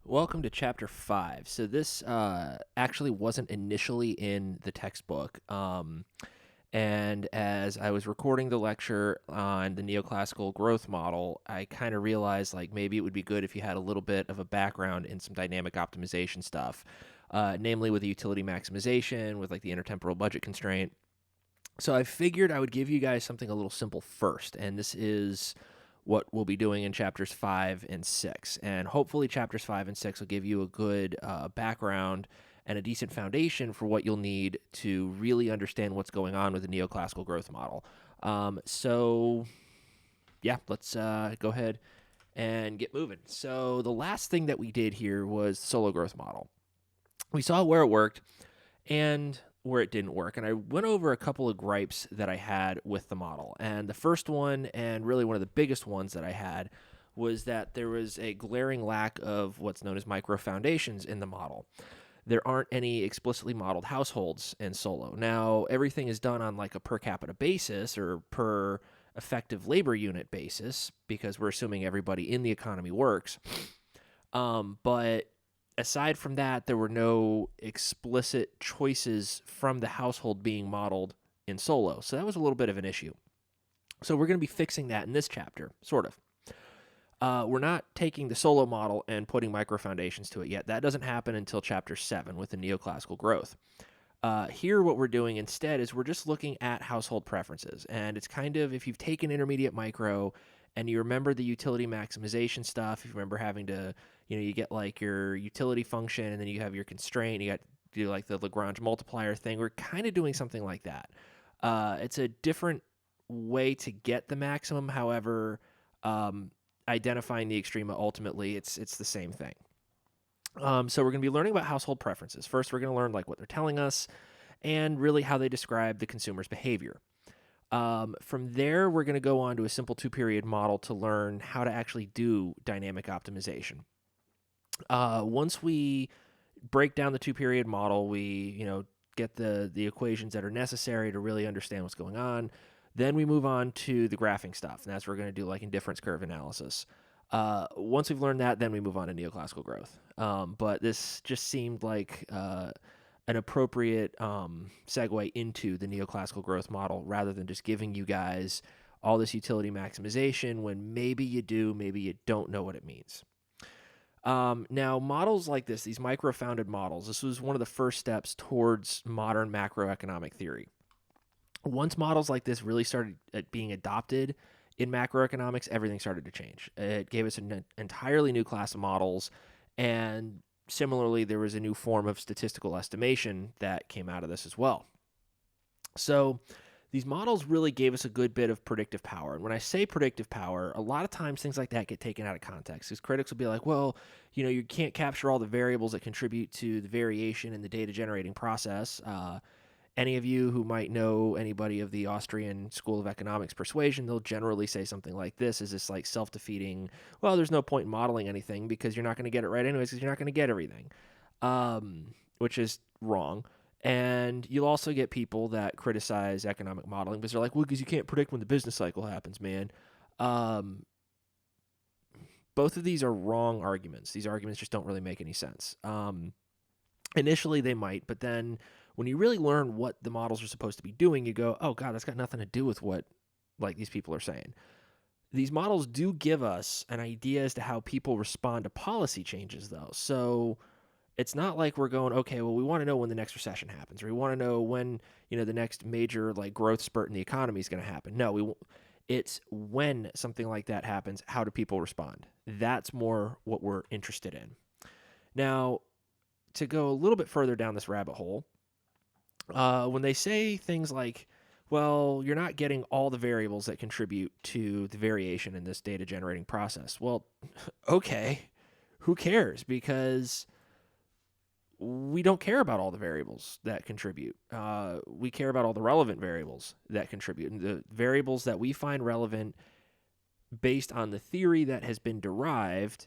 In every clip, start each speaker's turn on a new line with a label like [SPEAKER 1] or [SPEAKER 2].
[SPEAKER 1] Welcome to Chapter 5. So this actually wasn't initially in the textbook. And as I was recording the lecture on the neoclassical growth model, I kind of realized like maybe it would be good if you had a little bit of a background in some dynamic optimization stuff, namely with the utility maximization, with like the intertemporal budget constraint. So I figured I would give you guys something a little simple first, and this is what we'll be doing in chapters 5 and 6. And hopefully, chapters 5 and 6 will give you a good background and a decent foundation for what you'll need to really understand what's going on with the neoclassical growth model. Yeah, let's go ahead and get moving. So, the last thing that we did here was the solo growth model. We saw where it worked and where it didn't work. And I went over a couple of gripes that I had with the model. And the first one, and really one of the biggest ones that I had, was that there was a glaring lack of what's known as micro foundations in the model. There aren't any explicitly modeled households in Solo. Now, everything is done on like a per capita basis or per effective labor unit basis because we're assuming everybody in the economy works. But aside from that, there were no explicit choices from the household being modeled in Solo. So that was a little bit of an issue. So we're going to be fixing that in this chapter, sort of. We're not taking the Solo model and putting micro foundations to it yet. That doesn't happen until chapter 7 with the neoclassical growth. Here, what we're doing instead is we're just looking at household preferences. And it's kind of, if you've taken intermediate micro and you remember the utility maximization stuff, if you remember having to, you get like your utility function and then you have your constraint, you got to do like the Lagrange multiplier thing. We're kind of doing something like that. It's a different way to get the maximum. However, identifying the extrema ultimately, it's the same thing. So we're going to be learning about household preferences. First, we're going to learn like what they're telling us and really how they describe the consumer's behavior. From there, we're going to go on to a simple two-period model to learn how to actually do dynamic optimization. Once we break down the two-period model, we get the equations that are necessary to really understand what's going on. Then we move on to the graphing stuff, and that's what we're going to do like indifference curve analysis. Once we've learned that, then we move on to neoclassical growth. But this just seemed like an appropriate segue into the neoclassical growth model rather than just giving you guys all this utility maximization when maybe you do, maybe you don't know what it means. Now, models like this, these micro-founded models, this was one of the first steps towards modern macroeconomic theory. Once models like this really started being adopted in macroeconomics, everything started to change. It gave us an entirely new class of models, and similarly, there was a new form of statistical estimation that came out of this as well. So these models really gave us a good bit of predictive power. And when I say predictive power, a lot of times things like that get taken out of context because critics will be like, well, you can't capture all the variables that contribute to the variation in the data generating process. Any of you who might know anybody of the Austrian School of Economics persuasion, they'll generally say something like this: is this like self-defeating, well, there's no point in modeling anything because you're not going to get it right anyways because you're not going to get everything, which is wrong. And you'll also get people that criticize economic modeling because they're like, well, because you can't predict when the business cycle happens, man. Both of these are wrong arguments. These arguments just don't really make any sense. Initially, they might, but then when you really learn what the models are supposed to be doing, you go, oh, God, that's got nothing to do with what like these people are saying. These models do give us an idea as to how people respond to policy changes, though. So it's not like we're going, okay, well, we want to know when the next recession happens, or we want to know when the next major like growth spurt in the economy is going to happen. No, it's when something like that happens, how do people respond? That's more what we're interested in. Now, to go a little bit further down this rabbit hole, when they say things like, well, you're not getting all the variables that contribute to the variation in this data generating process. Well, okay, who cares? Because we don't care about all the variables that contribute. We care about all the relevant variables that contribute. And the variables that we find relevant based on the theory that has been derived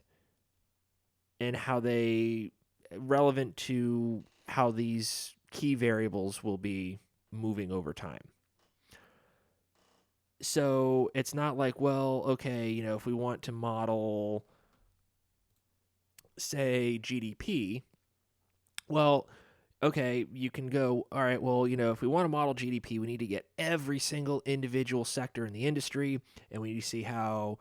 [SPEAKER 1] and how they relevant to how these key variables will be moving over time. So it's not like, well, okay, if we want to model say GDP, well, okay, you can go, all right, well, if we want to model GDP, we need to get every single individual sector in the industry, and we need to see how,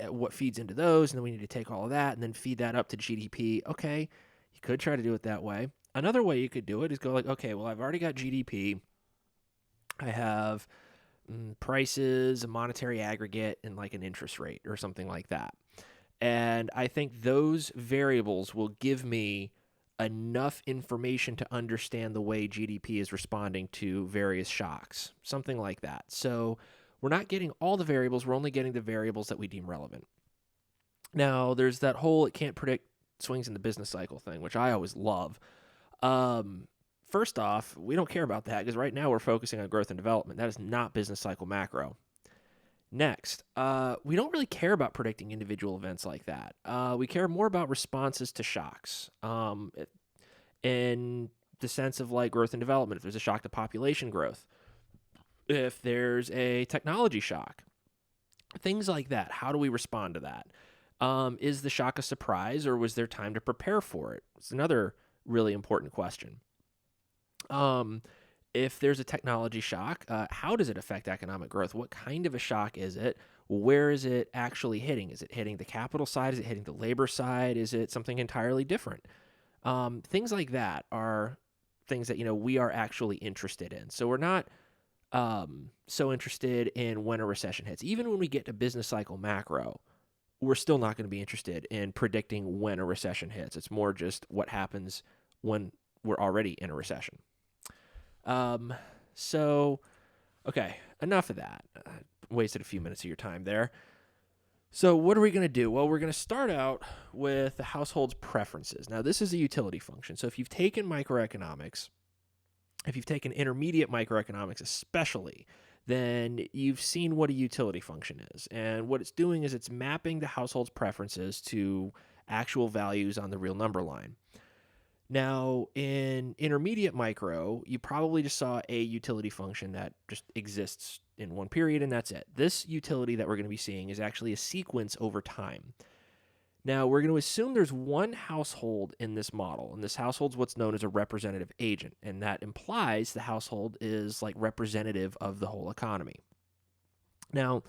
[SPEAKER 1] what feeds into those, and then we need to take all of that and then feed that up to GDP. Okay, you could try to do it that way. Another way you could do it is go like, okay, well, I've already got GDP. I have prices, a monetary aggregate, and like an interest rate or something like that. And I think those variables will give me enough information to understand the way GDP is responding to various shocks, something like that. So we're not getting all the variables, we're only getting the variables that we deem relevant. Now, there's that whole it can't predict swings in the business cycle thing, which I always love. First off, we don't care about that because right now we're focusing on growth and development. That is not business cycle macro. Next, we don't really care about predicting individual events like that. We care more about responses to shocks in the sense of like growth and development. If there's a shock to population growth, if there's a technology shock, things like that. How do we respond to that? Is the shock a surprise or was there time to prepare for it? It's another really important question. If there's a technology shock, how does it affect economic growth? What kind of a shock is it? Where is it actually hitting? Is it hitting the capital side? Is it hitting the labor side? Is it something entirely different? Things like that are things that we are actually interested in. So we're not so interested in when a recession hits. Even when we get to business cycle macro, we're still not going to be interested in predicting when a recession hits. It's more just what happens when we're already in a recession. Okay, enough of that. Wasted a few minutes of your time there. So what are we going to do? Well, we're going to start out with the household's preferences. Now, this is a utility function. So if you've taken microeconomics, if you've taken intermediate microeconomics especially, then you've seen what a utility function is. And what it's doing is it's mapping the household's preferences to actual values on the real number line. Now, in intermediate micro, you probably just saw a utility function that just exists in one period, and that's it. This utility that we're going to be seeing is actually a sequence over time. Now, we're going to assume there's one household in this model, and this household's what's known as a representative agent, and that implies the household is like representative of the whole economy. Now,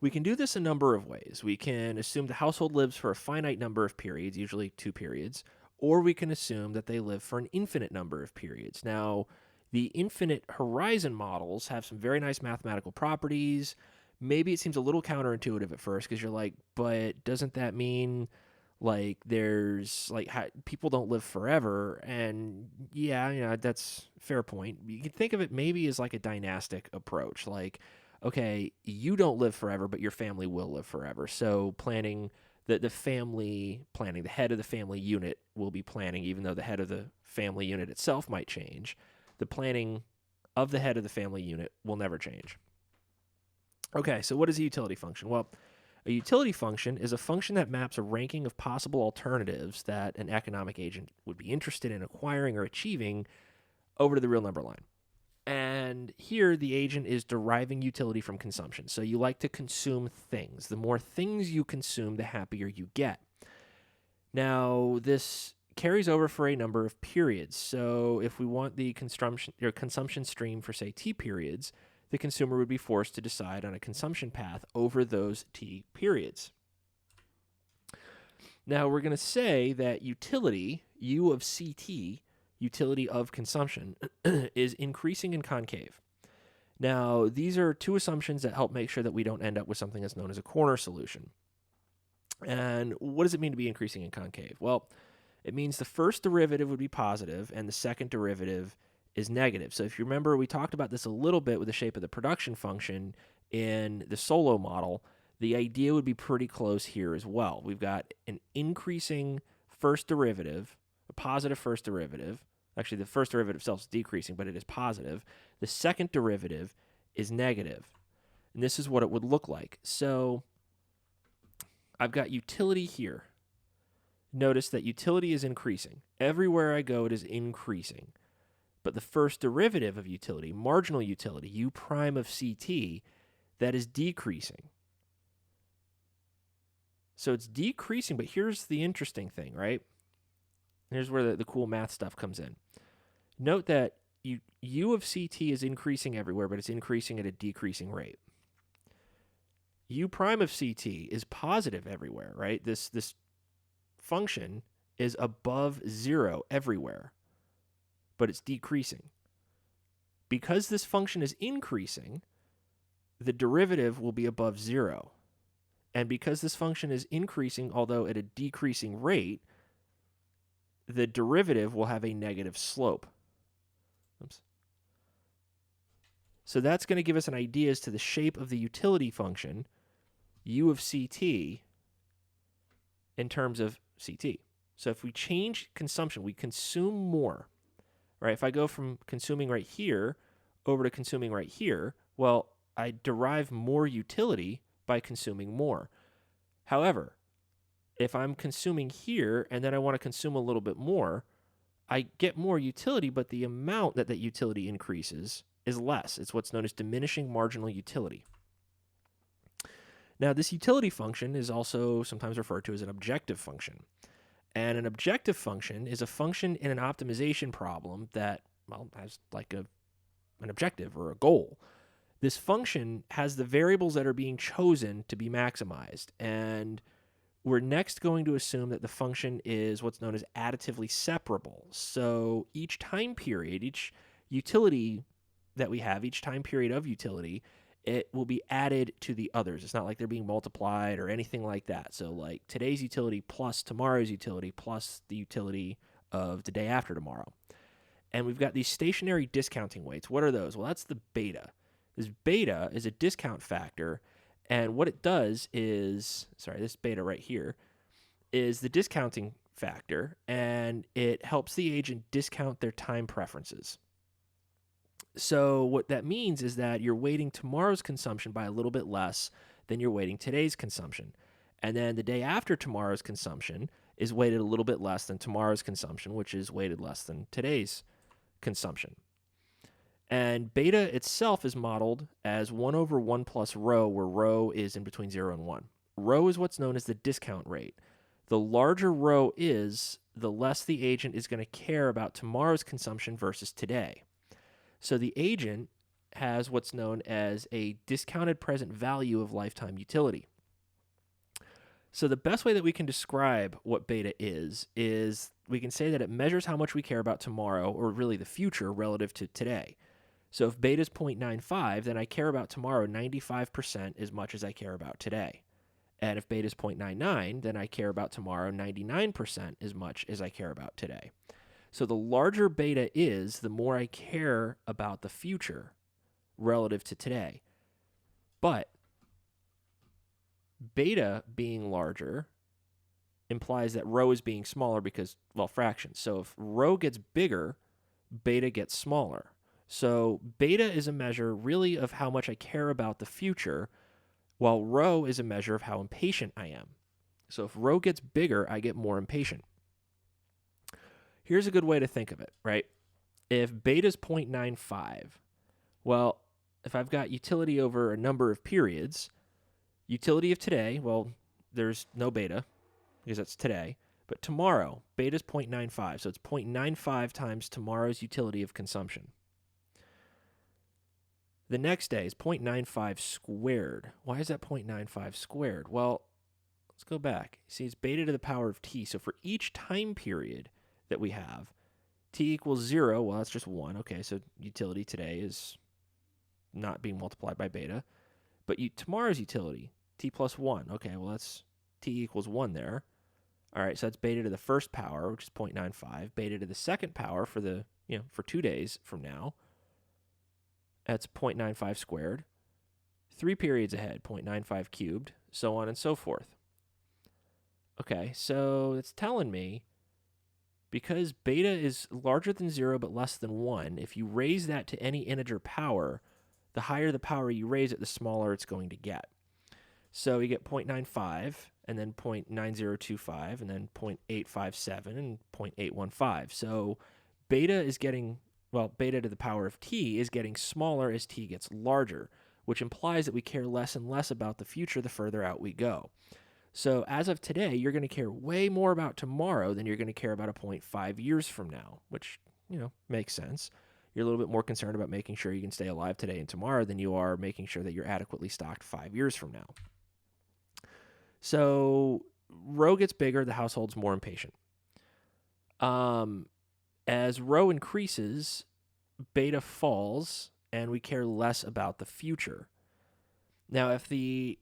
[SPEAKER 1] we can do this a number of ways. We can assume the household lives for a finite number of periods, usually 2 periods, or we can assume that they live for an infinite number of periods. Now, the infinite horizon models have some very nice mathematical properties. Maybe it seems a little counterintuitive at first because you're like, but doesn't that mean like there's like people don't live forever? And yeah, that's a fair point. You can think of it maybe as like a dynastic approach. Like, okay, you don't live forever, but your family will live forever. So planning the family planning, the head of the family unit will be planning, even though the head of the family unit itself might change. The planning of the head of the family unit will never change. Okay, so what is a utility function? Well, a utility function is a function that maps a ranking of possible alternatives that an economic agent would be interested in acquiring or achieving over to the real number line. And here the agent is deriving utility from consumption. So you like to consume things. The more things you consume, the happier you get. Now, this carries over for a number of periods. So if we want the consumption stream for, say, T periods, the consumer would be forced to decide on a consumption path over those T periods. Now, we're going to say that utility, U of CT, utility of consumption, is increasing in concave. Now, these are two assumptions that help make sure that we don't end up with something that's known as a corner solution. And what does it mean to be increasing in concave? Well, it means the first derivative would be positive and the second derivative is negative. So if you remember, we talked about this a little bit with the shape of the production function in the Solo model. The idea would be pretty close here as well. We've got an increasing first derivative, a positive first derivative. Actually, the first derivative itself is decreasing, but it is positive. The second derivative is negative. And this is what it would look like. So I've got utility here. Notice that utility is increasing. Everywhere I go, it is increasing. But the first derivative of utility, marginal utility, U prime of CT, that is decreasing. So it's decreasing, but here's the interesting thing, right? Here's where the cool math stuff comes in. Note that u of ct is increasing everywhere, but it's increasing at a decreasing rate. U prime of ct is positive everywhere, right? This function is above 0 everywhere, but it's decreasing. Because this function is increasing, the derivative will be above 0. And because this function is increasing, although at a decreasing rate, the derivative will have a negative slope. Oops. So that's going to give us an idea as to the shape of the utility function, u of ct, in terms of ct. So if we change consumption, we consume more, right? If I go from consuming right here over to consuming right here, well, I derive more utility by consuming more. However, if I'm consuming here and then I want to consume a little bit more, I get more utility, but the amount that utility increases is less. It's what's known as diminishing marginal utility. Now, this utility function is also sometimes referred to as an objective function. And an objective function is a function in an optimization problem that, well, has like an objective or a goal. This function has the variables that are being chosen to be maximized. And we're next going to assume that the function is what's known as additively separable. So each time period, each utility that we have, each time period of utility, it will be added to the others. It's not like they're being multiplied or anything like that. So like today's utility plus tomorrow's utility plus the utility of the day after tomorrow. And we've got these stationary discounting weights. What are those? Well, that's the beta. This beta is a discount factor. And what it does is, this beta right here is the discounting factor, and it helps the agent discount their time preferences. So what that means is that you're weighting tomorrow's consumption by a little bit less than you're weighting today's consumption. And then the day after tomorrow's consumption is weighted a little bit less than tomorrow's consumption, which is weighted less than today's consumption. And beta itself is modeled as 1 over 1 plus rho, where rho is in between 0 and 1. Rho is what's known as the discount rate. The larger rho is, the less the agent is going to care about tomorrow's consumption versus today. So the agent has what's known as a discounted present value of lifetime utility. So the best way that we can describe what beta is we can say that it measures how much we care about tomorrow, or really the future, relative to today. So if beta is 0.95, then I care about tomorrow 95% as much as I care about today. And if beta is 0.99, then I care about tomorrow 99% as much as I care about today. So the larger beta is, the more I care about the future relative to today. But beta being larger implies that rho is being smaller because, well, fractions. So if rho gets bigger, beta gets smaller. So beta is a measure really of how much I care about the future, while rho is a measure of how impatient I am. So if rho gets bigger, I get more impatient. Here's a good way to think of it, right? If beta is 0.95, well, if I've got utility over a number of periods, utility of today, well, there's no beta because that's today. But tomorrow, beta is 0.95. So it's 0.95 times tomorrow's utility of consumption. The next day is 0.95 squared. Why is that 0.95 squared? Well, let's go back. See, it's beta to the power of t. So for each time period that we have, t equals 0. Well, that's just 1. Okay, so utility today is not being multiplied by beta. But tomorrow's utility, t plus 1. Okay, well, that's t equals 1 there. All right, so that's beta to the first power, which is 0.95. Beta to the second power for for 2 days from now, that's 0.95 squared. 3 periods ahead, 0.95 cubed, so on and so forth. Okay, so it's telling me because beta is larger than 0 but less than 1, if you raise that to any integer power, the higher the power you raise it, the smaller it's going to get. So you get 0.95, and then 0.9025, and then 0.857, and 0.815. So beta is getting, beta to the power of t is getting smaller as t gets larger, which implies that we care less and less about the future the further out we go. So as of today, you're going to care way more about tomorrow than you're going to care about a point 5 years from now, which, makes sense. You're a little bit more concerned about making sure you can stay alive today and tomorrow than you are making sure that you're adequately stocked 5 years from now. So rho gets bigger, the household's more impatient. As rho increases, beta falls, and we care less about the future. Now, if the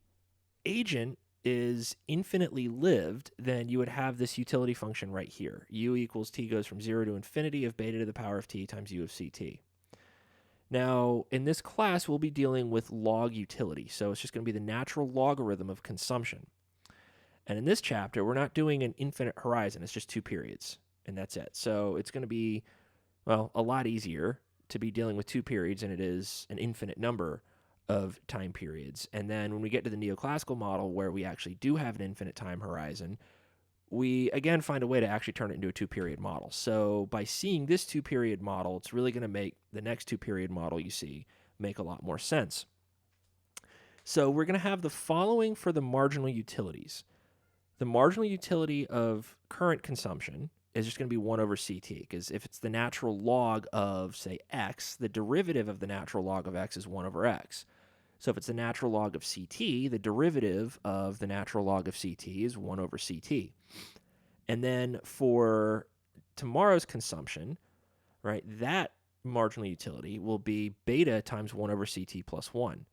[SPEAKER 1] agent is infinitely lived, then you would have this utility function right here. U equals t goes from 0 to infinity of beta to the power of t times u of ct. Now, in this class, we'll be dealing with log utility. So it's just going to be the natural logarithm of consumption. And in this chapter, we're not doing an infinite horizon. It's just 2 periods, and that's it. So it's going to be, well, a lot easier to be dealing with 2 periods than it is an infinite number of time periods. And then when we get to the neoclassical model, where we actually do have an infinite time horizon, we again find a way to actually turn it into a 2-period model. So by seeing this 2-period model, it's really going to make the next 2-period model you see make a lot more sense. So we're going to have the following for the marginal utilities. The marginal utility of current consumption is just going to be 1 over ct, because if it's the natural log of, say, x, the derivative of the natural log of x is 1 over x. So if it's the natural log of ct, the derivative of the natural log of ct is 1 over ct. And then for tomorrow's consumption, right, that marginal utility will be beta times 1 over ct plus 1.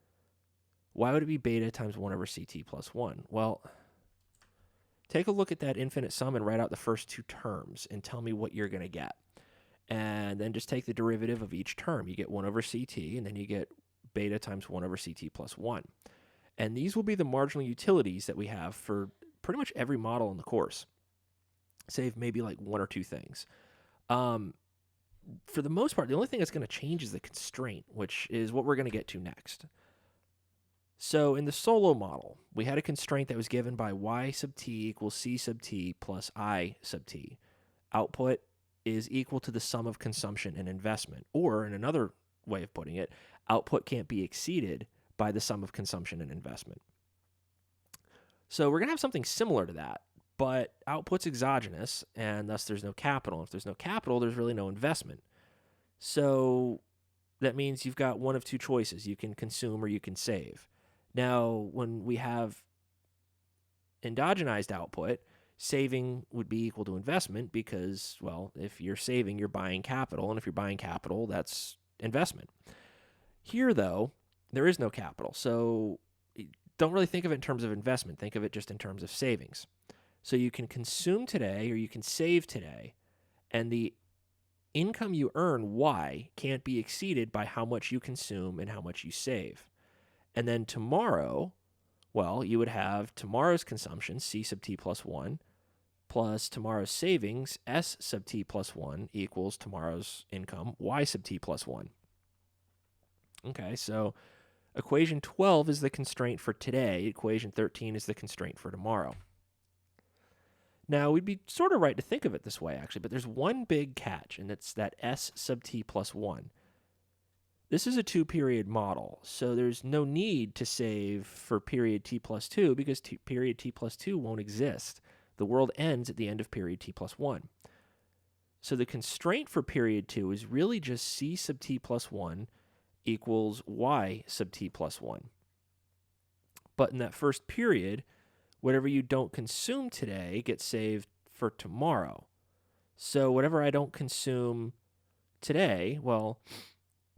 [SPEAKER 1] Why would it be beta times 1 over ct plus 1? Well, take a look at that infinite sum and write out the first 2 terms and tell me what you're going to get. And then just take the derivative of each term. You get 1 over ct, and then you get beta times 1 over ct plus 1. And these will be the marginal utilities that we have for pretty much every model in the course, save maybe like 1 or 2 things. For the most part, the only thing that's going to change is the constraint, which is what we're going to get to next. So in the solo model, we had a constraint that was given by y sub t equals c sub t plus I sub t. Output is equal to the sum of consumption and investment. Or in another way of putting it, output can't be exceeded by the sum of consumption and investment. So we're going to have something similar to that, but output's exogenous, and thus there's no capital. If there's no capital, there's really no investment. So that means you've got one of 2 choices. You can consume or you can save. Now, when we have endogenized output, saving would be equal to investment because, well, if you're saving, you're buying capital, and if you're buying capital, that's investment. Here, though, there is no capital, so don't really think of it in terms of investment. Think of it just in terms of savings. So you can consume today or you can save today, and the income you earn, y, can't be exceeded by how much you consume and how much you save. And then tomorrow, well, you would have tomorrow's consumption, c sub t plus 1, plus tomorrow's savings, s sub t plus 1, equals tomorrow's income, y sub t plus 1. Okay, so equation 12 is the constraint for today. Equation 13 is the constraint for tomorrow. Now, we'd be sort of right to think of it this way, actually, but there's one big catch, and it's that s sub t plus 1. This is a 2-period model, so there's no need to save for period t plus 2 because period t plus 2 won't exist. The world ends at the end of period t plus 1. So the constraint for period 2 is really just c sub t plus 1 equals y sub t plus 1. But in that first period, whatever you don't consume today gets saved for tomorrow. So whatever I don't consume today, well,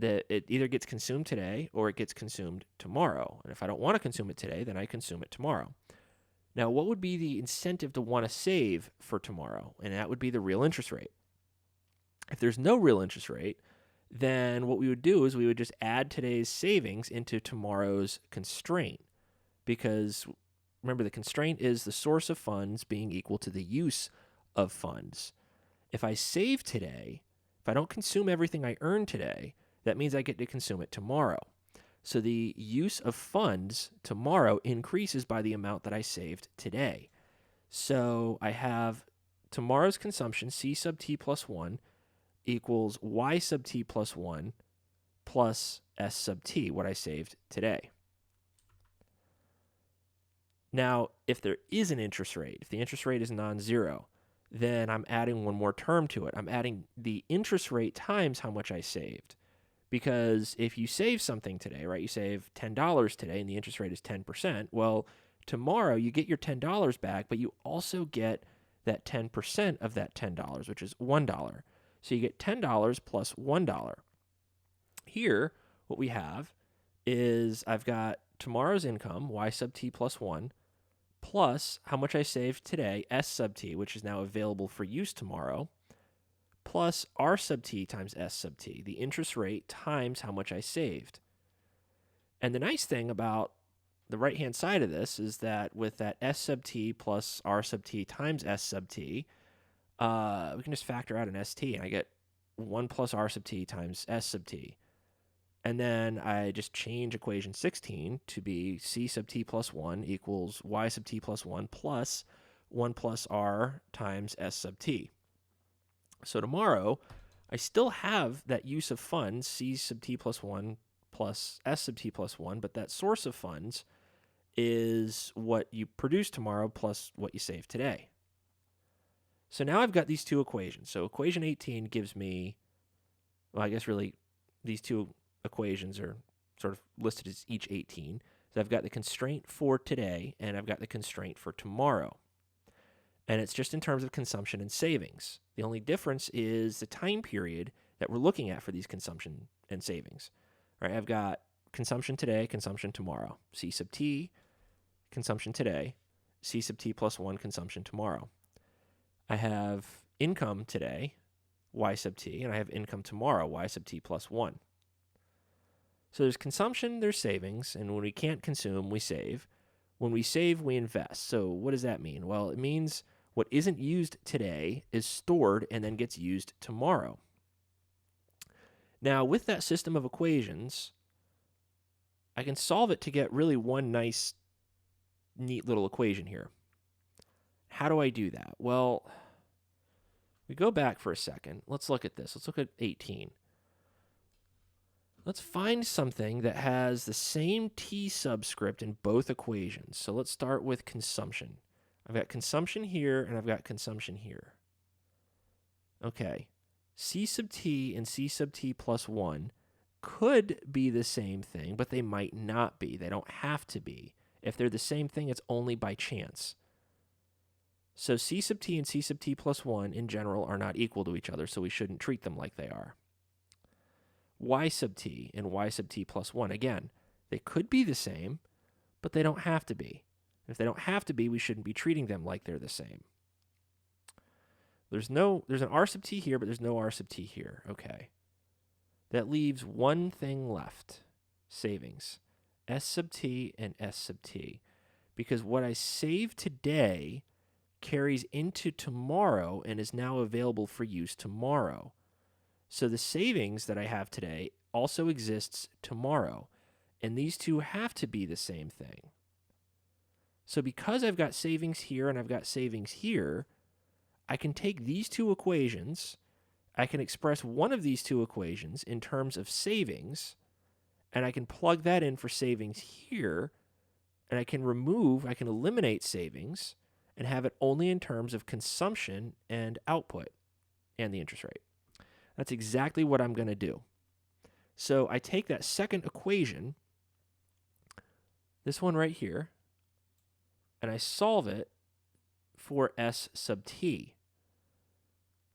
[SPEAKER 1] it either gets consumed today or it gets consumed tomorrow. And if I don't want to consume it today, then I consume it tomorrow. Now, what would be the incentive to want to save for tomorrow? And that would be the real interest rate. If there's no real interest rate, then what we would do is we would just add today's savings into tomorrow's constraint. Because remember, the constraint is the source of funds being equal to the use of funds. If I save today, if I don't consume everything I earn today, that means I get to consume it tomorrow. So the use of funds tomorrow increases by the amount that I saved today. So I have tomorrow's consumption, c sub t plus 1, equals y sub t plus 1 plus s sub t, what I saved today. Now, if there is an interest rate, if the interest rate is non-zero, then I'm adding one more term to it. I'm adding the interest rate times how much I saved. Because if you save something today, right, you save $10 today and the interest rate is 10%, well, tomorrow you get your $10 back, but you also get that 10% of that $10, which is $1. So you get $10 plus $1. Here, what we have is I've got tomorrow's income, y sub t plus 1, plus how much I saved today, s sub t, which is now available for use tomorrow, plus r sub t times s sub t, the interest rate times how much I saved. And the nice thing about the right-hand side of this is that with that s sub t plus r sub t times s sub t, we can just factor out an st, and I get 1 plus r sub t times s sub t. And then I just change equation 16 to be c sub t plus 1 equals y sub t plus 1 plus 1 plus r times s sub t. So tomorrow, I still have that use of funds, c sub t plus 1 plus s sub t plus 1, but that source of funds is what you produce tomorrow plus what you save today. So now I've got these two equations. So equation 18 gives me, well, I guess really these two equations are sort of listed as each 18. So I've got the constraint for today and I've got the constraint for tomorrow. And it's just in terms of consumption and savings. The only difference is the time period that we're looking at for these consumption and savings. Right? I've got consumption today, consumption tomorrow. C sub t, consumption today. C sub t plus 1, consumption tomorrow. I have income today, y sub t, and I have income tomorrow, y sub t plus 1. So there's consumption, there's savings, and when we can't consume, we save. When we save, we invest. So what does that mean? Well, it means what isn't used today is stored and then gets used tomorrow. Now, with that system of equations, I can solve it to get really one nice, neat little equation here. How do I do that? Well, we go back for a second. Let's look at this. Let's look at 18. Let's find something that has the same t subscript in both equations. So let's start with consumption. I've got consumption here and I've got consumption here. Okay. C sub t and C sub t plus 1 could be the same thing, but they might not be. They don't have to be. If they're the same thing, it's only by chance. So C sub t and C sub t plus 1 in general are not equal to each other, so we shouldn't treat them like they are. Y sub t and y sub t plus 1, again, they could be the same, but they don't have to be. If they don't have to be, we shouldn't be treating them like they're the same. There's an r sub t here, but there's no r sub t here. Okay. That leaves one thing left, savings, s sub t and s sub t. Because what I save today carries into tomorrow and is now available for use tomorrow. So the savings that I have today also exists tomorrow, and these two have to be the same thing. So because I've got savings here and I've got savings here, I can take these two equations, I can express one of these two equations in terms of savings, and I can plug that in for savings here, and I can eliminate savings and have it only in terms of consumption and output and the interest rate. That's exactly what I'm going to do. So I take that second equation, this one right here, and I solve it for s sub t.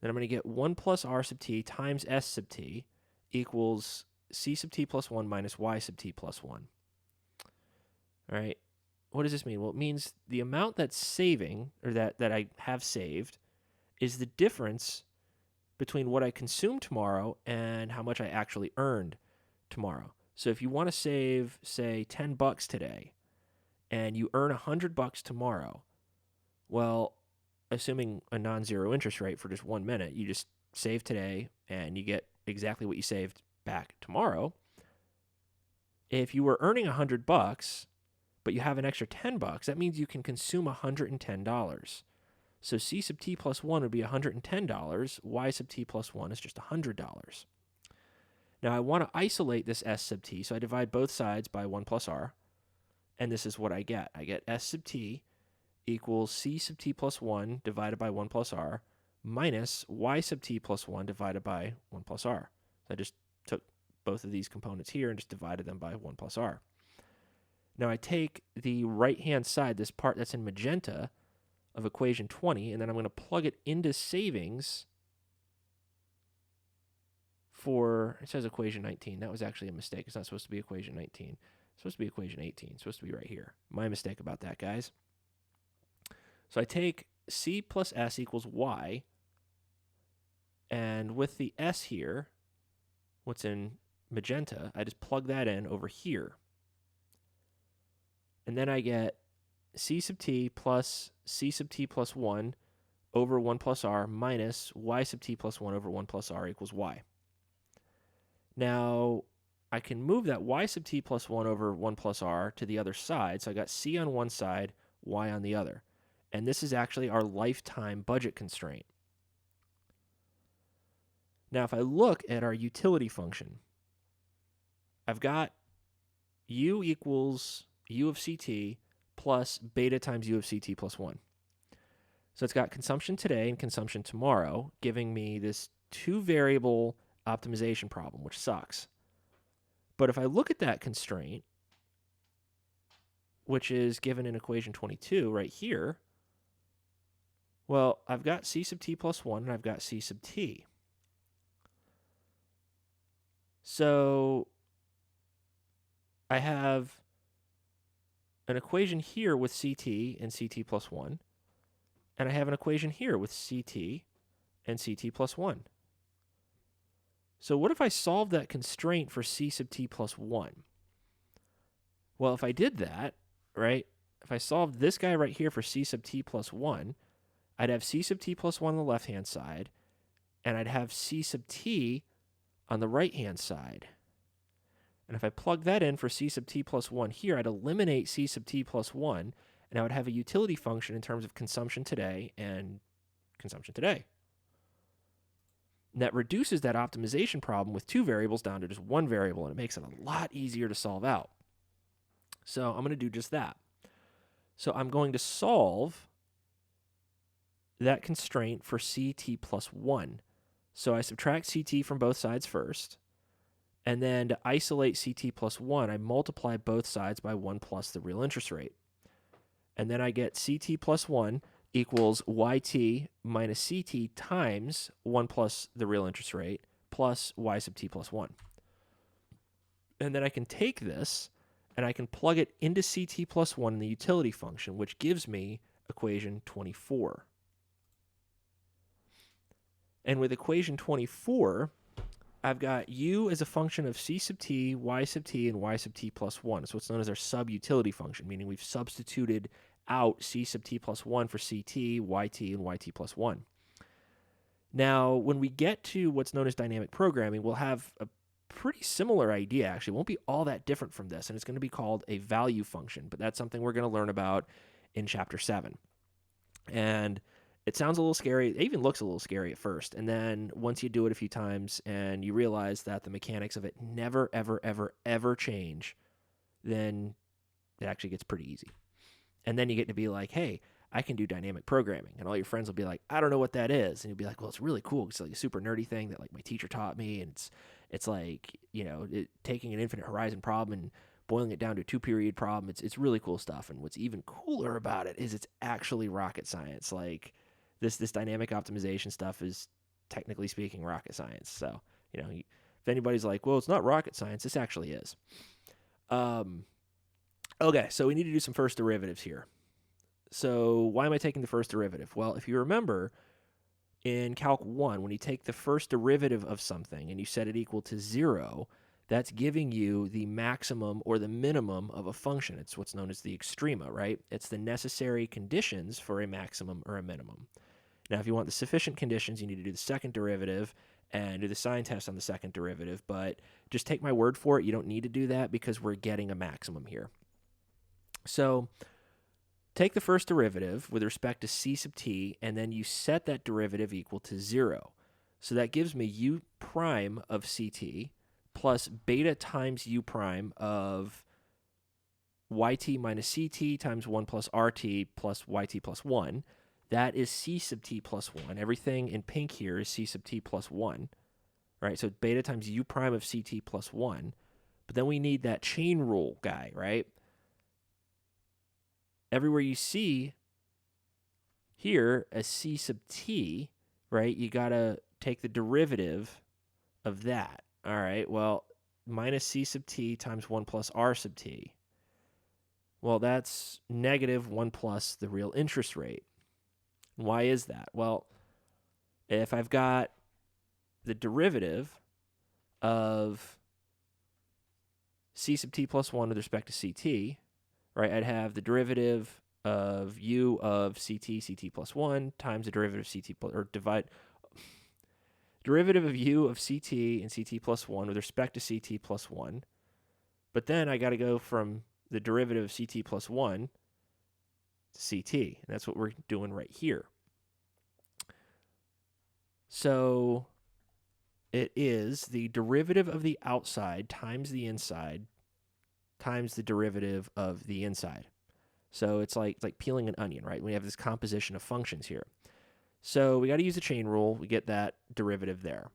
[SPEAKER 1] Then I'm going to get 1 plus r sub t times s sub t equals c sub t plus 1 minus y sub t plus 1. All right. What does this mean? Well, it means the amount that's saving, or that I have saved, is the difference between what I consume tomorrow and how much I actually earned tomorrow. So if you want to save, say, $10 today, and you earn $100 tomorrow, well, assuming a non-zero interest rate for just 1 minute, you just save today and you get exactly what you saved back tomorrow. If you were earning $100, but you have an extra $10, that means you can consume $110. So C sub t plus 1 would be $110. Y sub t plus 1 is just $100. Now I want to isolate this s sub t, so I divide both sides by 1 plus r. And this is what I get. I get S sub t equals C sub t plus 1 divided by 1 plus r minus Y sub t plus 1 divided by 1 plus r. So I just took both of these components here and just divided them by 1 plus r. Now I take the right-hand side, this part that's in magenta, of equation 20, and then I'm going to plug it into savings for, it says equation 19. That was actually a mistake. It's not supposed to be equation 19. It's supposed to be equation 18. It's supposed to be right here. My mistake about that, guys. So I take C plus S equals Y, and with the S here, what's in magenta, I just plug that in over here. And then I get C sub t plus C sub t plus 1 over 1 plus r minus Y sub t plus 1 over 1 plus r equals Y. Now, I can move that Y sub t plus 1 over 1 plus r to the other side. So I got C on one side, Y on the other. And this is actually our lifetime budget constraint. Now, if I look at our utility function, I've got U equals U of CT plus beta times U of CT plus 1. So it's got consumption today and consumption tomorrow, giving me this two-variable optimization problem, which sucks. But if I look at that constraint, which is given in equation 22 right here, well, I've got C sub t plus 1 and I've got C sub t. So I have an equation here with CT and CT plus 1, and I have an equation here with CT and CT plus 1. So what if I solve that constraint for C sub t plus 1? Well, if I did that, right, if I solved this guy right here for C sub t plus 1, I'd have C sub t plus 1 on the left-hand side, and I'd have C sub t on the right-hand side. And if I plug that in for C sub t plus 1 here, I'd eliminate C sub t plus 1, and I would have a utility function in terms of consumption today and consumption today. And that reduces that optimization problem with two variables down to just one variable, and it makes it a lot easier to solve out. So I'm going to do just that. So I'm going to solve that constraint for CT plus 1. So I subtract CT from both sides first, and then to isolate CT plus 1, I multiply both sides by 1 plus the real interest rate. And then I get CT plus 1 equals YT minus CT times 1 plus the real interest rate plus Y sub t plus 1. And then I can take this and I can plug it into CT plus 1 in the utility function, which gives me equation 24. And with equation 24, I've got U as a function of C sub t, Y sub t, and Y sub t plus 1. It's what's known as our sub-utility function, meaning we've substituted out C sub t plus 1 for CT, YT, and YT plus 1. Now, when we get to what's known as dynamic programming, we'll have a pretty similar idea, actually. It won't be all that different from this, and it's going to be called a value function, but that's something we're going to learn about in Chapter 7. And it sounds a little scary. It even looks a little scary at first. And then once you do it a few times and you realize that the mechanics of it never, ever, ever, ever change, then it actually gets pretty easy. And then you get to be like, hey, I can do dynamic programming. And all your friends will be like, I don't know what that is. And you'll be like, well, it's really cool. It's like a super nerdy thing that like my teacher taught me. And it's like, you know, taking an infinite horizon problem and boiling it down to a 2-period problem. It's really cool stuff. And what's even cooler about it is it's actually rocket science. Like this dynamic optimization stuff is technically speaking rocket science. So, you know, if anybody's like, well, it's not rocket science, this actually is. Okay, so we need to do some first derivatives here. So why am I taking the first derivative? Well, if you remember in Calc 1, when you take the first derivative of something and you set it equal to 0, that's giving you the maximum or the minimum of a function. It's what's known as the extrema, right? It's the necessary conditions for a maximum or a minimum. Now, if you want the sufficient conditions, you need to do the second derivative and do the sign test on the second derivative, but just take my word for it. You don't need to do that because we're getting a maximum here. So take the first derivative with respect to C sub t, and then you set that derivative equal to 0. So that gives me U prime of CT plus beta times U prime of yt minus ct times 1 plus rt plus yt plus 1. That is c sub t plus 1. Everything in pink here is c sub t plus 1. Right? So beta times u prime of ct plus 1. But then we need that chain rule guy, right? Everywhere you see here a c sub t, right, you got to take the derivative of that. All right, well, minus c sub t times 1 plus r sub t. Well, that's negative 1 plus the real interest rate. Why is that? Well, if I've got the derivative of c sub t plus 1 with respect to ct, right, I'd have the derivative of u of ct plus 1 times the derivative of ct plus, or divide, derivative of u of ct and ct plus 1 with respect to ct plus 1. But then I got to go from the derivative of ct plus 1 to ct. And that's what we're doing right here. So it is the derivative of the outside times the inside times the derivative of the inside. So it's like peeling an onion, right? We have this composition of functions here. So we got to use the chain rule. We get that derivative there.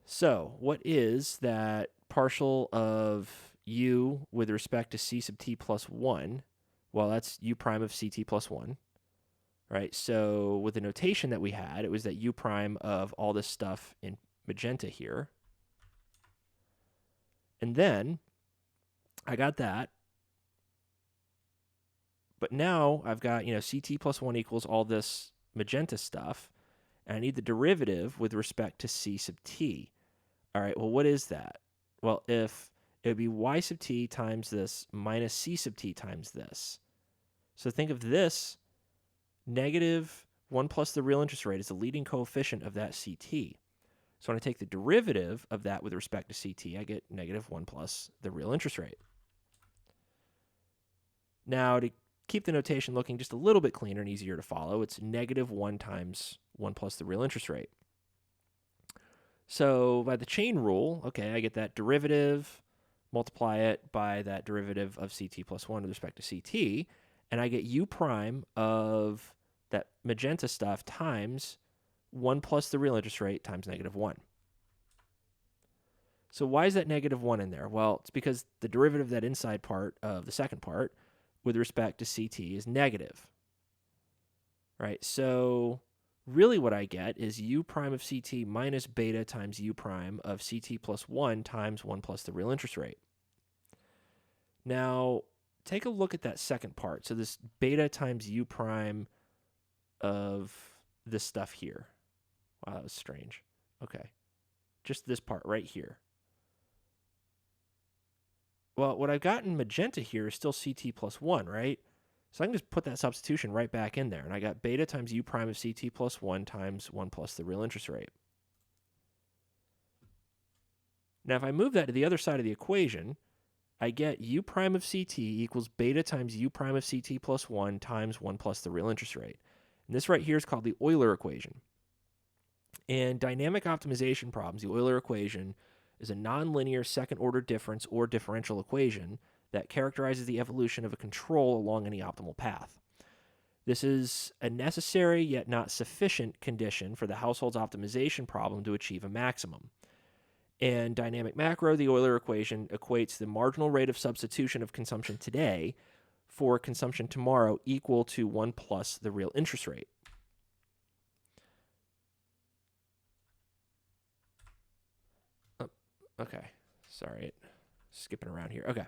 [SPEAKER 1] So what is that partial of u with respect to c sub t plus 1? Well, that's u prime of ct plus 1, right? So with the notation that we had, it was that u prime of all this stuff in magenta here. And then I got that. But now I've got, ct plus 1 equals all this magenta stuff. And I need the derivative with respect to c sub t. All right, well, what is that? Well, if it would be y sub t times this minus c sub t times this. So think of this, negative 1 plus the real interest rate is the leading coefficient of that ct. So when I take the derivative of that with respect to ct, I get negative 1 plus the real interest rate. Now, to keep the notation looking just a little bit cleaner and easier to follow, it's negative 1 times 1 plus the real interest rate. So by the chain rule, okay, I get that derivative, multiply it by that derivative of ct plus 1 with respect to ct, and I get u prime of that magenta stuff times 1 plus the real interest rate times negative 1. So why is that negative 1 in there? Well, it's because the derivative of that inside part of the second part with respect to ct is negative, right? So really what I get is u prime of ct minus beta times u prime of ct plus 1 times 1 plus the real interest rate. Now, take a look at that second part. So this beta times u prime of this stuff here. Wow, that was strange. Okay. Just this part right here. Well, what I've got in magenta here is still ct plus 1, right? So I can just put that substitution right back in there. And I got beta times u prime of ct plus 1 times 1 plus the real interest rate. Now, if I move that to the other side of the equation, I get u prime of ct equals beta times u prime of ct plus 1 times 1 plus the real interest rate. And this right here is called the Euler equation. In dynamic optimization problems, the Euler equation is a nonlinear second-order difference or differential equation that characterizes the evolution of a control along any optimal path. This is a necessary yet not sufficient condition for the household's optimization problem to achieve a maximum. In dynamic macro, the Euler equation equates the marginal rate of substitution of consumption today for consumption tomorrow equal to 1 plus the real interest rate. Okay, sorry, skipping around here. Okay,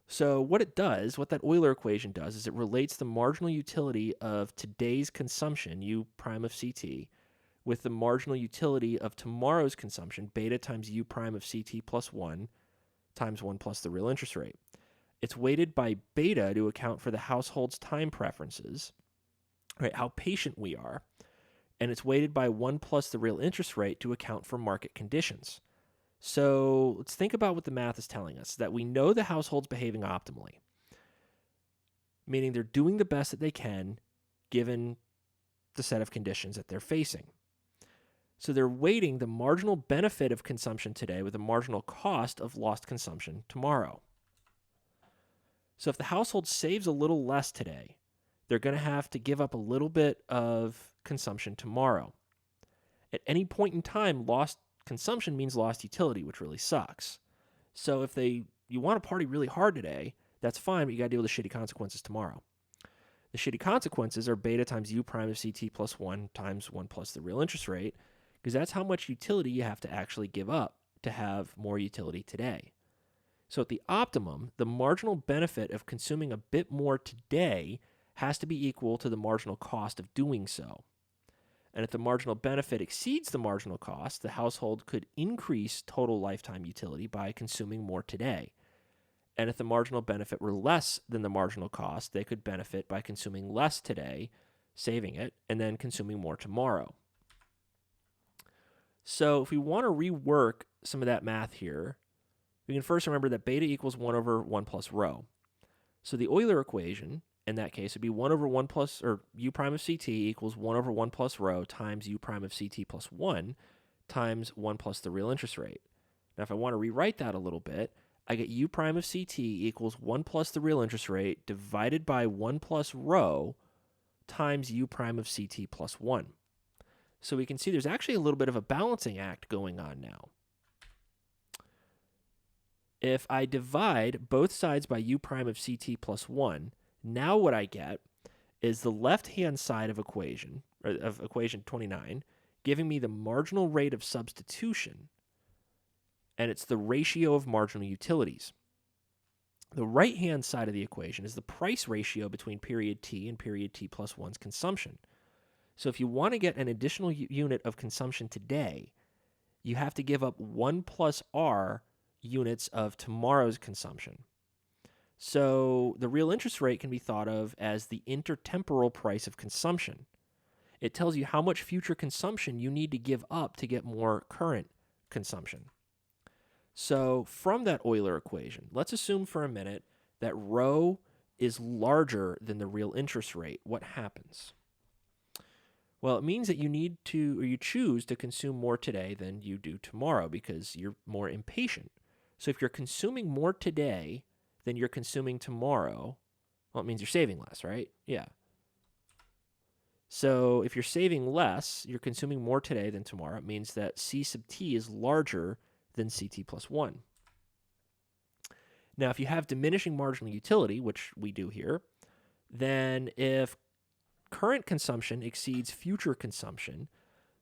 [SPEAKER 1] so what it does, what that Euler equation does, is it relates the marginal utility of today's consumption, u prime of ct, with the marginal utility of tomorrow's consumption, beta times u prime of ct plus 1 times 1 plus the real interest rate. It's weighted by beta to account for the household's time preferences, right, how patient we are, and it's weighted by 1 plus the real interest rate to account for market conditions. So let's think about what the math is telling us, that we know the household's behaving optimally, meaning they're doing the best that they can given the set of conditions that they're facing. So they're weighting the marginal benefit of consumption today with the marginal cost of lost consumption tomorrow. So if the household saves a little less today, they're going to have to give up a little bit of consumption tomorrow. At any point in time, lost consumption means lost utility, which really sucks. So if you want to party really hard today, that's fine, but you got to deal with the shitty consequences tomorrow. The shitty consequences are beta times u prime of ct plus 1 times 1 plus the real interest rate, because that's how much utility you have to actually give up to have more utility today. So at the optimum, the marginal benefit of consuming a bit more today has to be equal to the marginal cost of doing so. And if the marginal benefit exceeds the marginal cost, the household could increase total lifetime utility by consuming more today. And if the marginal benefit were less than the marginal cost, they could benefit by consuming less today, saving it, and then consuming more tomorrow. So if we want to rework some of that math here, we can first remember that beta equals 1 over 1 plus rho. So the Euler equation in that case would be 1 over 1 plus, or u prime of ct equals 1 over 1 plus rho times u prime of ct plus 1 times 1 plus the real interest rate. Now if I want to rewrite that a little bit, I get u prime of ct equals 1 plus the real interest rate divided by 1 plus rho times u prime of ct plus 1. So we can see there's actually a little bit of a balancing act going on now. If I divide both sides by u prime of ct plus 1, now what I get is the left-hand side of equation 29, giving me the marginal rate of substitution, and it's the ratio of marginal utilities. The right-hand side of the equation is the price ratio between period t and period t plus 1's consumption. So if you want to get an additional unit of consumption today, you have to give up 1 plus r units of tomorrow's consumption. So the real interest rate can be thought of as the intertemporal price of consumption. It tells you how much future consumption you need to give up to get more current consumption. So from that Euler equation, let's assume for a minute that rho is larger than the real interest rate. What happens? Well, it means that you choose to consume more today than you do tomorrow because you're more impatient. So if you're consuming more today than you're consuming tomorrow, well, it means you're saving less, right? Yeah. So if you're saving less, you're consuming more today than tomorrow. It means that C sub t is larger than CT plus 1. Now, if you have diminishing marginal utility, which we do here, then if current consumption exceeds future consumption,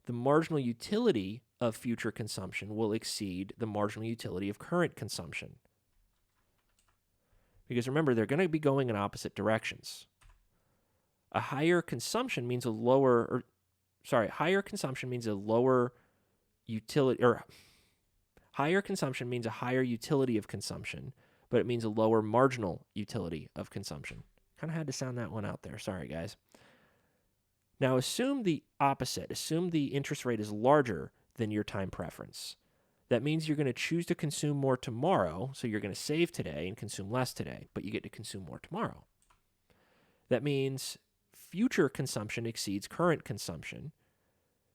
[SPEAKER 1] the marginal utility of future consumption will exceed the marginal utility of current consumption. Because remember, they're going to be going in opposite directions. Higher consumption means a lower utility, or higher consumption means a higher utility of consumption, but it means a lower marginal utility of consumption. Kind of had to sound that one out there. Sorry, guys. Now, assume the opposite. Assume the interest rate is larger than your time preference. That means you're going to choose to consume more tomorrow, so you're going to save today and consume less today, but you get to consume more tomorrow. That means future consumption exceeds current consumption,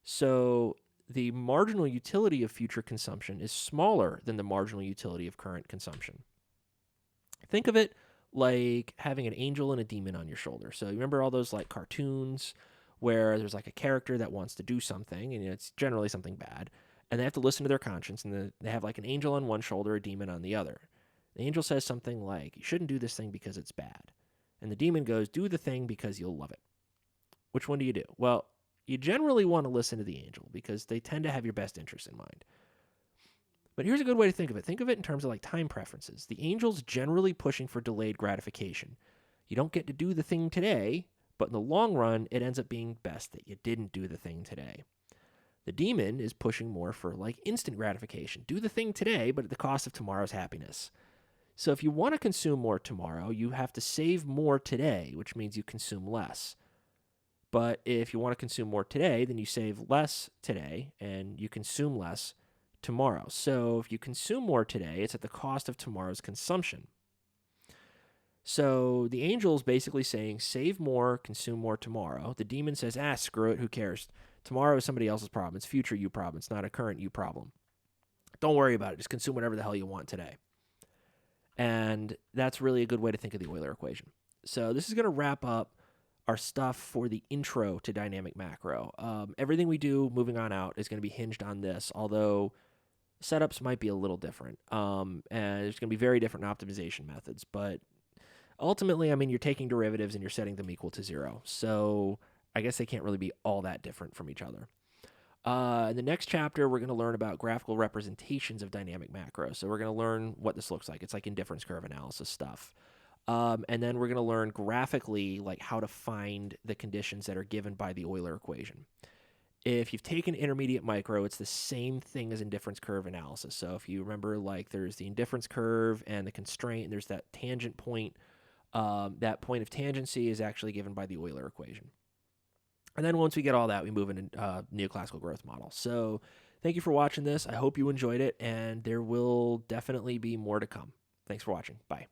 [SPEAKER 1] so the marginal utility of future consumption is smaller than the marginal utility of current consumption. Think of it like having an angel and a demon on your shoulder. So you remember all those like cartoons where there's like a character that wants to do something, and it's generally something bad, and they have to listen to their conscience, and they have like an angel on one shoulder, a demon on the other. The angel says something like, you shouldn't do this thing because it's bad. And the demon goes, do the thing because you'll love it. Which one do you do? Well, you generally want to listen to the angel because they tend to have your best interest in mind. But here's a good way to think of it. Think of it in terms of like time preferences. The angel's generally pushing for delayed gratification. You don't get to do the thing today, but in the long run, it ends up being best that you didn't do the thing today. The demon is pushing more for like instant gratification. Do the thing today, but at the cost of tomorrow's happiness. So if you want to consume more tomorrow, you have to save more today, which means you consume less. But if you want to consume more today, then you save less today and you consume less tomorrow. So if you consume more today, it's at the cost of tomorrow's consumption. So the angel is basically saying, save more, consume more tomorrow. The demon says, screw it, who cares? Tomorrow is somebody else's problem. It's future you problem. It's not a current you problem. Don't worry about it. Just consume whatever the hell you want today. And that's really a good way to think of the Euler equation. So this is going to wrap up our stuff for the intro to dynamic macro. Everything we do moving on out is going to be hinged on this, although setups might be a little different. And there's going to be very different optimization methods. But ultimately, I mean, you're taking derivatives and you're setting them equal to 0. So I guess they can't really be all that different from each other. In the next chapter, we're going to learn about graphical representations of dynamic macro. So we're going to learn what this looks like. It's like indifference curve analysis stuff. And then we're going to learn graphically like how to find the conditions that are given by the Euler equation. If you've taken intermediate micro, it's the same thing as indifference curve analysis. So if you remember, like there's the indifference curve and the constraint, and there's that tangent point. That point of tangency is actually given by the Euler equation. And then once we get all that, we move into neoclassical growth model. So thank you for watching this. I hope you enjoyed it, and there will definitely be more to come. Thanks for watching. Bye.